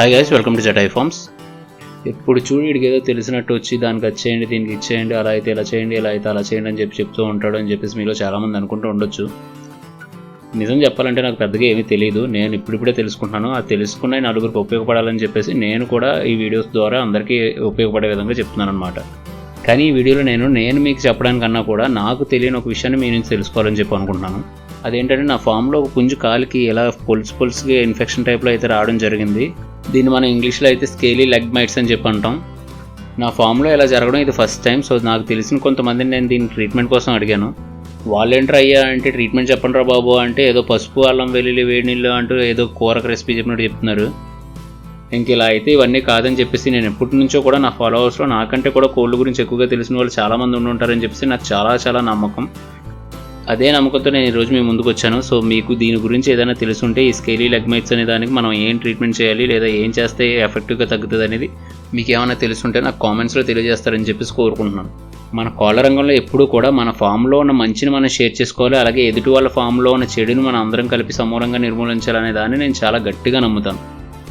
Hi guys, welcome to Jatayu farms. ఎప్పుడు చూడు వీడికి ఏదో తెలిసినట్టు వచ్చి దానికి వచ్చేయండి, దీనికి ఇచ్చేయండి, అలా అయితే ఇలా చేయండి, ఇలా అయితే అలా చేయండి అని చెప్తూ ఉంటాడు అని చెప్పేసి మీలో చాలామంది అనుకుంటూ ఉండొచ్చు. నిజం చెప్పాలంటే నాకు పెద్దగా ఏమీ తెలియదు. నేను ఇప్పుడిప్పుడే తెలుసుకుంటున్నాను. అది తెలుసుకున్న నలుగురికి ఉపయోగపడాలని చెప్పేసి నేను కూడా ఈ వీడియోస్ ద్వారా అందరికీ ఉపయోగపడే విధంగా చెప్తున్నాను అనమాట. కానీ ఈ వీడియోలో నేను మీకు చెప్పడానికన్నా కూడా నాకు తెలియని ఒక విషయాన్ని మీ నుంచి తెలుసుకోవాలని చెప్పి అనుకుంటున్నాను. అదేంటంటే నా ఫామ్లో ఒక పుంజు కాలికి ఎలా పొలుసుగా ఇన్ఫెక్షన్ టైప్లో అయితే రావడం జరిగింది. దీన్ని మనం ఇంగ్లీష్లో అయితే స్కేలీ లెగ్ మైట్స్ అని చెప్పి అంటాం. నా ఫామ్లో ఇలా జరగడం ఇది ఫస్ట్ టైం. సో నాకు తెలిసిన కొంతమందిని నేను దీని ట్రీట్మెంట్ కోసం అడిగాను. వాళ్ళేంటర్ అయ్యా అంటే ట్రీట్మెంట్ చెప్పండి రా బాబు అంటే ఏదో పసుపు అల్లం వెల్లుల్లి వేడి నీళ్ళు అంటూ ఏదో కూరకు రెసిపీ చెప్పినట్టు చెప్తున్నారు. ఇంక ఇలా అయితే ఇవన్నీ కాదని చెప్పేసి నేను ఎప్పటి నుంచో కూడా నా ఫాలోవర్స్లో నాకంటే కూడా కోళ్ళ గురించి ఎక్కువగా తెలిసిన వాళ్ళు చాలామంది ఉంటారని చెప్పేసి నాకు చాలా నమ్మకం. అదే నమ్మకంతో నేను ఈరోజు మీ ముందుకు వచ్చాను. సో మీకు దీని గురించి ఏదైనా తెలుసుంటే ఈ స్కేలీ లెగ్ మైట్స్ అనే దానికి మనం ఏం ట్రీట్మెంట్ చేయాలి లేదా ఏం చేస్తే ఎఫెక్టివ్గా తగ్గుతుంది అనేది మీకు ఏమైనా తెలుసుంటే నాకు కామెంట్స్లో తెలియజేస్తారని చెప్పేసి కోరుకుంటున్నాను. మన కోళ్ళ రంగంలో ఎప్పుడూ కూడా మన ఫామ్లో ఉన్న మంచిని మనం షేర్ చేసుకోవాలి, అలాగే ఎదుటి వాళ్ళ ఫామ్లో ఉన్న చెడుని మనం అందరం కలిపి సమూలంగా నిర్మూలించాలనే దాన్ని నేను చాలా గట్టిగా నమ్ముతాను.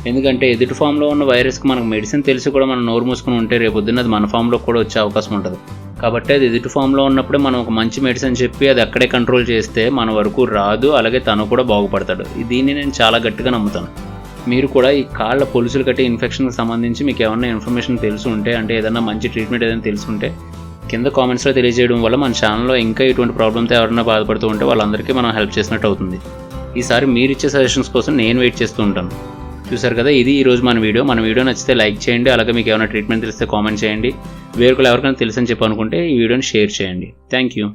ఎందుకంటే ఎదుటి ఫామ్లో ఉన్న వైరస్కి మనకు మెడిసిన్ తెలిసి కూడా మనం నోరు మూసుకుని ఉంటే రేపొద్దున అది మన ఫామ్లో కూడా వచ్చే అవకాశం ఉంటుంది. కాబట్టి అది ఎదుటి ఫామ్లో ఉన్నప్పుడే మనం ఒక మంచి మెడిసిన్ చెప్పి అది అక్కడే కంట్రోల్ చేస్తే మన వరకు రాదు, అలాగే తను కూడా బాగుపడతాడు. దీన్ని నేను చాలా గట్టిగా నమ్ముతాను. మీరు కూడా ఈ కాళ్ళ పొలుసులు కట్టి ఇన్ఫెక్షన్కి సంబంధించి మీకు ఏమన్నా ఇన్ఫర్మేషన్ తెలిసి ఉంటే అంటే ఏదైనా మంచి ట్రీట్మెంట్ ఏదైనా తెలుసుంటే కింద కామెంట్స్లో తెలియజేయడం వల్ల మన ఛానల్లో ఇంకా ఇటువంటి ప్రాబ్లంతో ఎవరైనా బాధపడుతూ ఉంటే వాళ్ళందరికీ మనం హెల్ప్ చేసినట్టు అవుతుంది. ఈసారి మీరు ఇచ్చే సజెషన్స్ కోసం నేను వెయిట్ చేస్తూ ఉంటాను. చూసారు కదా, ఇది ఈరోజు మన వీడియో నచ్చితే లైక్ చేయండి, అలాగే మీకు ఏమైనా ట్రీట్మెంట్ తెలిస్తే కామెంట్ చేయండి. వేరొకరు ఎవరికైనా తెలుసని చెప్పి అనుకుంటే ఈ వీడియోని షేర్ చేయండి. Thank you.